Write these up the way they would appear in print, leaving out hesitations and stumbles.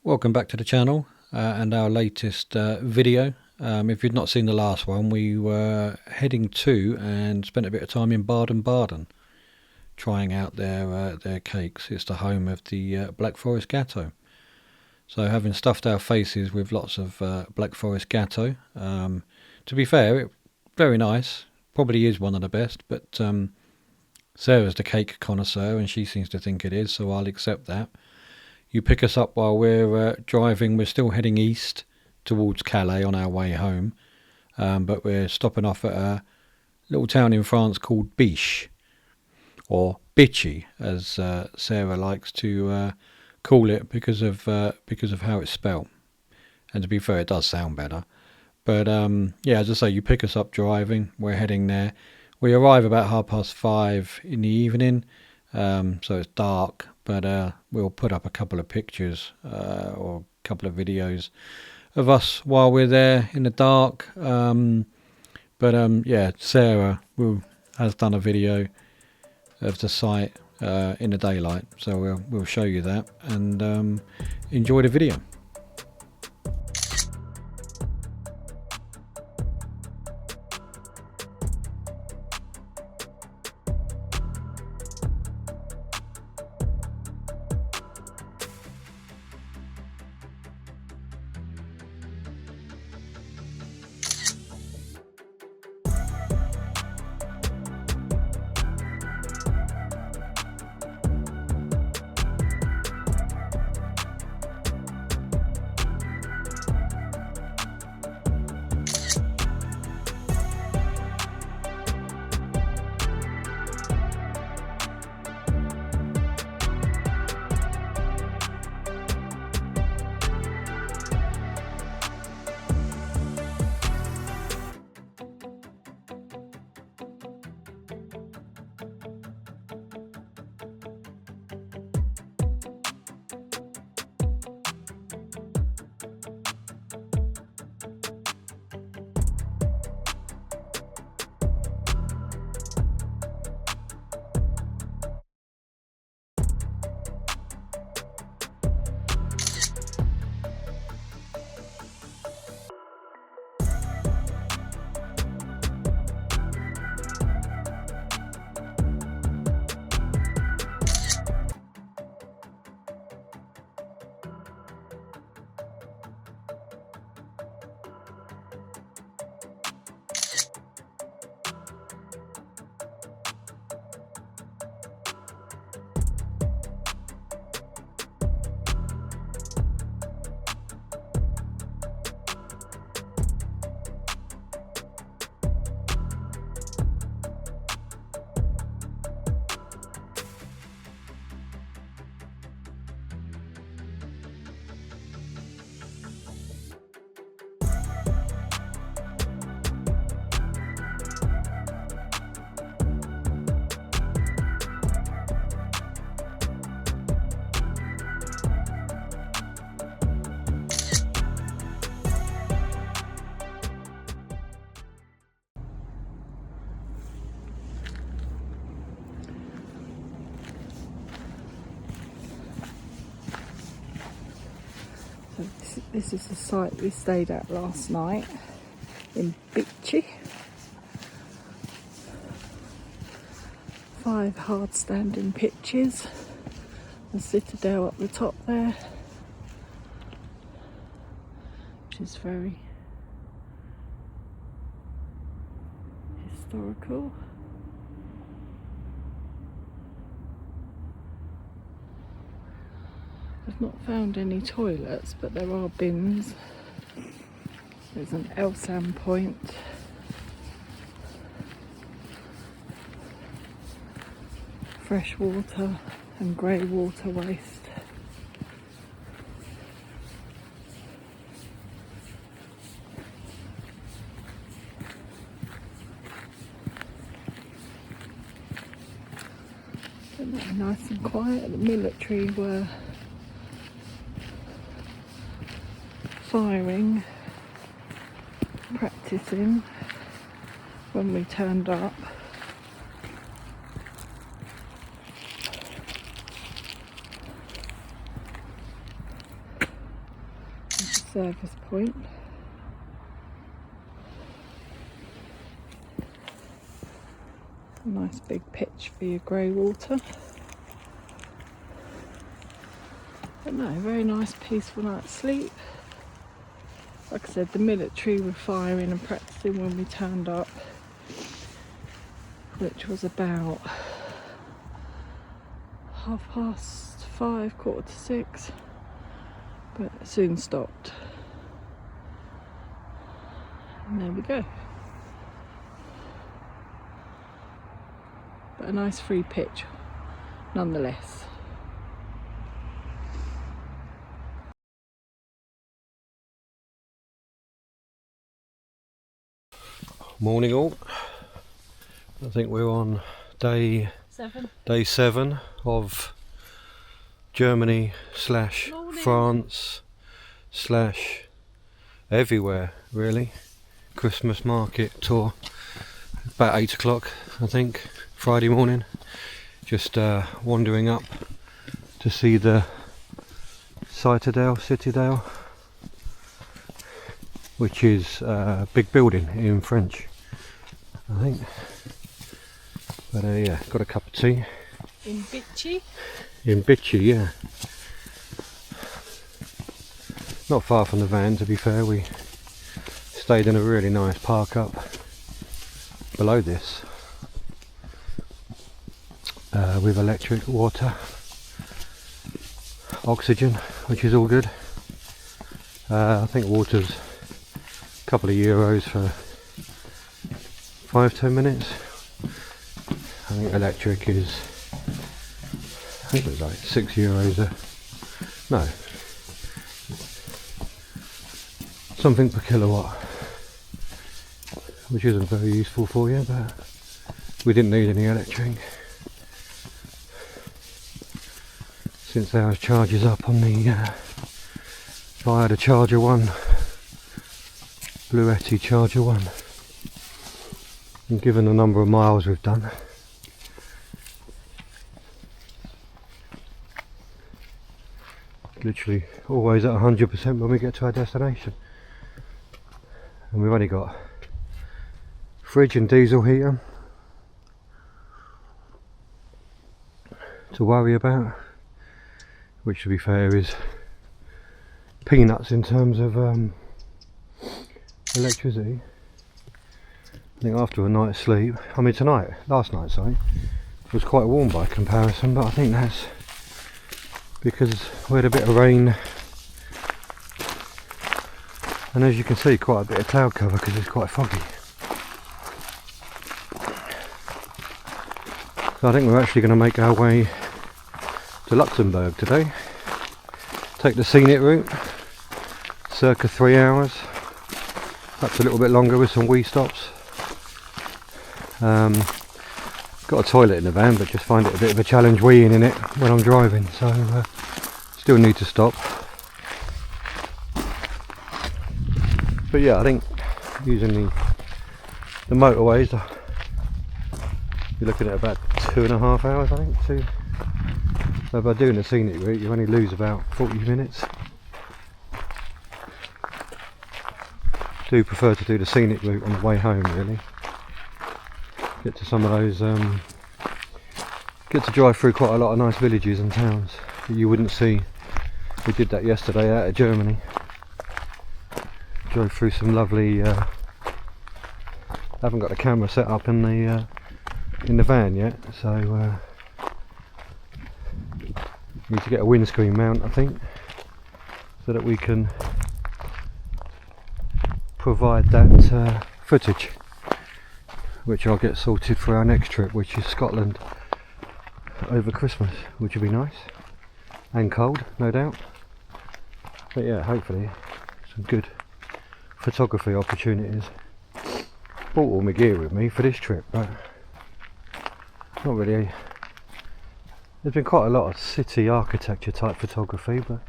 Welcome back to the channel and our latest video. If you've not seen the last one, we were heading to and spent a bit of time in Baden-Baden trying out their cakes. It's the home of the Black Forest Gâteau. So having stuffed our faces with lots of Black Forest Gâteau, to be fair, very nice, probably is one of the best, but Sarah's the cake connoisseur and she seems to think it is, so I'll accept that. You pick us up while we're driving. We're still heading east towards Calais on our way home, but we're stopping off at a little town in France called Bitche, or Bitche, as Sarah likes to call it because of how it's spelt. And to be fair, it does sound better. But yeah, as I say, you pick us up driving. We're heading there. We arrive about 5:30 in the evening, so it's dark. But we'll put up a couple of pictures or a couple of videos of us while we're there in the dark. Yeah, Sarah has done a video of the site in the daylight, so we'll show you that and enjoy the video. This is the site we stayed at last night in Bitche. 5 hard standing pitches, the Citadel up the top there, which is very historical. I've not found any toilets, but there are bins. There's an Elsan point. Fresh water and grey water waste. Nice and quiet. The military were firing, practicing when we turned up. service point. A nice big pitch for your grey water. But no, very nice peaceful night's sleep. Like I said, the military were firing and practicing when we turned up, which was about 5:30, 5:45, but it soon stopped. And there we go. But a nice free pitch nonetheless. Morning all. I think we're on day 7 of Germany slash France slash everywhere really. Christmas market tour. About 8 o'clock I think, Friday morning. Just wandering up to see the Citadel, which is a big building in French, I think. But yeah, got a cup of tea. In Bitche? In Bitche, yeah. Not far from the van, to be fair. We stayed in a really nice park up below this, with electric, water, oxygen, which is all good. I think water's a couple of euros for 5-10 minutes. I think electric is, I think it was like €6 no, something per kilowatt, which isn't very useful for you, but we didn't need any electric since ours charges up on the via the Charger 1, Bluetti Charger 1. And given the number of miles we've done, literally always at 100% when we get to our destination. And we've only got fridge and diesel heater to worry about, which to be fair is peanuts in terms of electricity. I think after a night's sleep, I mean last night sorry, was quite warm by comparison, but I think that's because we had a bit of rain, and as you can see quite a bit of cloud cover because it's quite foggy. So I think we're actually going to make our way to Luxembourg today, take the scenic route, circa 3 hours, perhaps a little bit longer with some wee stops. Got a toilet in the van, but just find it a bit of a challenge weeing in it when I'm driving, so still need to stop. But yeah, I think using the motorways, you're looking at about 2.5 hours, I think. So by doing the scenic route, you only lose about 40 minutes. Do prefer to do the scenic route on the way home, really. Get to some of those, get to drive through quite a lot of nice villages and towns that you wouldn't see. We did that yesterday out of Germany. Drove through some lovely, I haven't got the camera set up in the van yet, so need to get a windscreen mount, I think, so that we can provide that footage, which I'll get sorted for our next trip, which is Scotland over Christmas, which will be nice and cold, no doubt. But yeah, hopefully some good photography opportunities. Brought all my gear with me for this trip, but not really. There's been quite a lot of city architecture type photography, but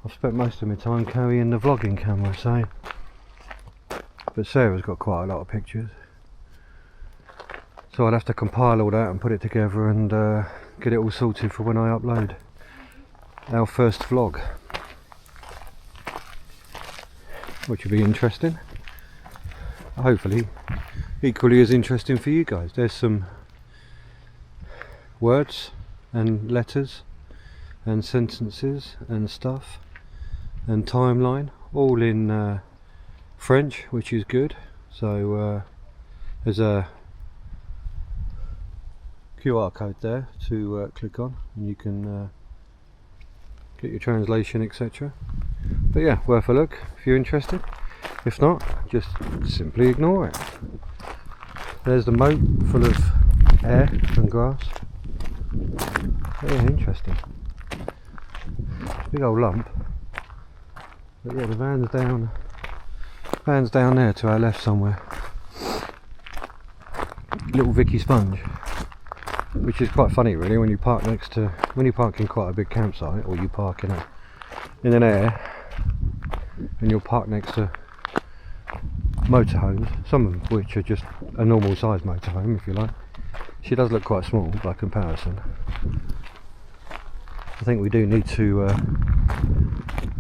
I've spent most of my time carrying the vlogging camera, so. But Sarah's got quite a lot of pictures, so I'll have to compile all that and put it together and get it all sorted for when I upload our first vlog. which will be interesting. Hopefully equally as interesting for you guys. There's some words and letters and sentences and stuff and timeline all in French, which is good. So there's a QR code there to click on, and you can get your translation, etc. But yeah, worth a look if you're interested. If not, just simply ignore it. There's the moat full of air and grass. Yeah, interesting. Big old lump. But yeah, the van's down there to our left somewhere. Little Vicky Sponge, which is quite funny really when you park in quite a big campsite, or you park in an air and you'll park next to motorhomes, some of which are just a normal sized motorhome if you like. She does look quite small by comparison. I think we do need to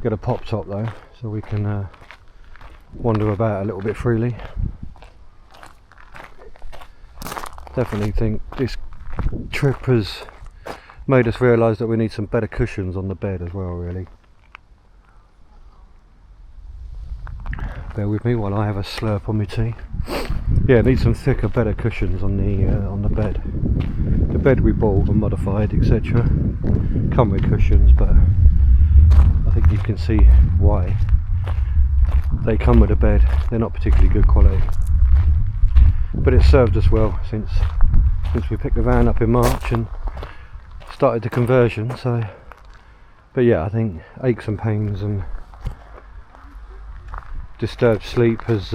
get a pop top though, so we can wander about a little bit freely. Definitely think this trip has made us realise that we need some better cushions on the bed as well, really. Bear with me while I have a slurp on my tea. Yeah, need some thicker, better cushions on the bed. The bed we bought and modified, etc. Come with cushions, but I think you can see why. They come with a bed. They're not particularly good quality, but it served us well since we picked the van up in March and started the conversion. So, but yeah, I think aches and pains and disturbed sleep has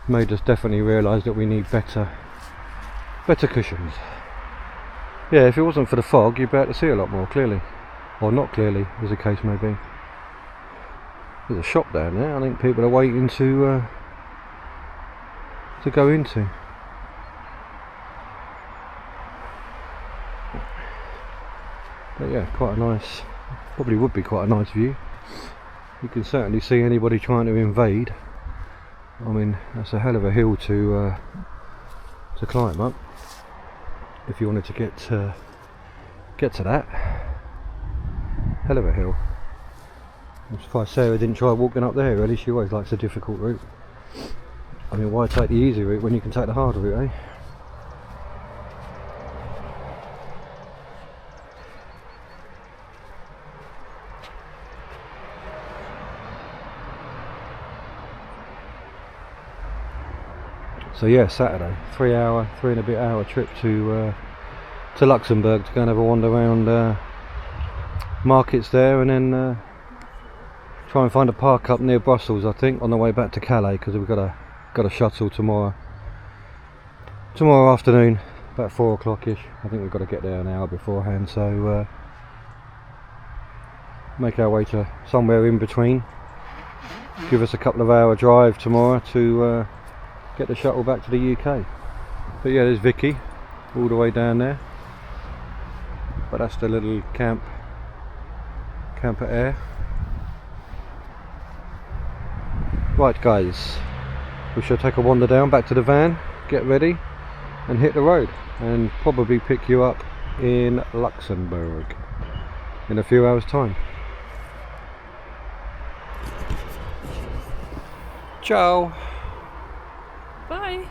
made us definitely realise that we need better cushions. Yeah, if it wasn't for the fog, you'd be able to see a lot more clearly, or not clearly, as the case may be. There's a shop down there. I think people are waiting to go into. But yeah, quite a nice, probably would be quite a nice view. You can certainly see anybody trying to invade. I mean, that's a hell of a hill to climb up if you wanted to get to that. Hell of a hill. I'm surprised Sarah didn't try walking up there, really. She always likes a difficult route. I mean, why take the easy route when you can take the hard route, eh? So yeah, Saturday, 3 and a bit hour trip to Luxembourg to go and have a wander around markets there, and then try and find a park up near Brussels, I think, on the way back to Calais, because we've got a shuttle tomorrow afternoon, about 4 o'clock-ish. I think we've got to get there an hour beforehand, so make our way to somewhere in between. Give us a couple of hour drive tomorrow to get the shuttle back to the UK. But yeah, there's Vicky all the way down there, but that's the little camper air. Right guys, we shall take a wander down back to the van, get ready and hit the road, and probably pick you up in Luxembourg in a few hours time. Ciao. Bye.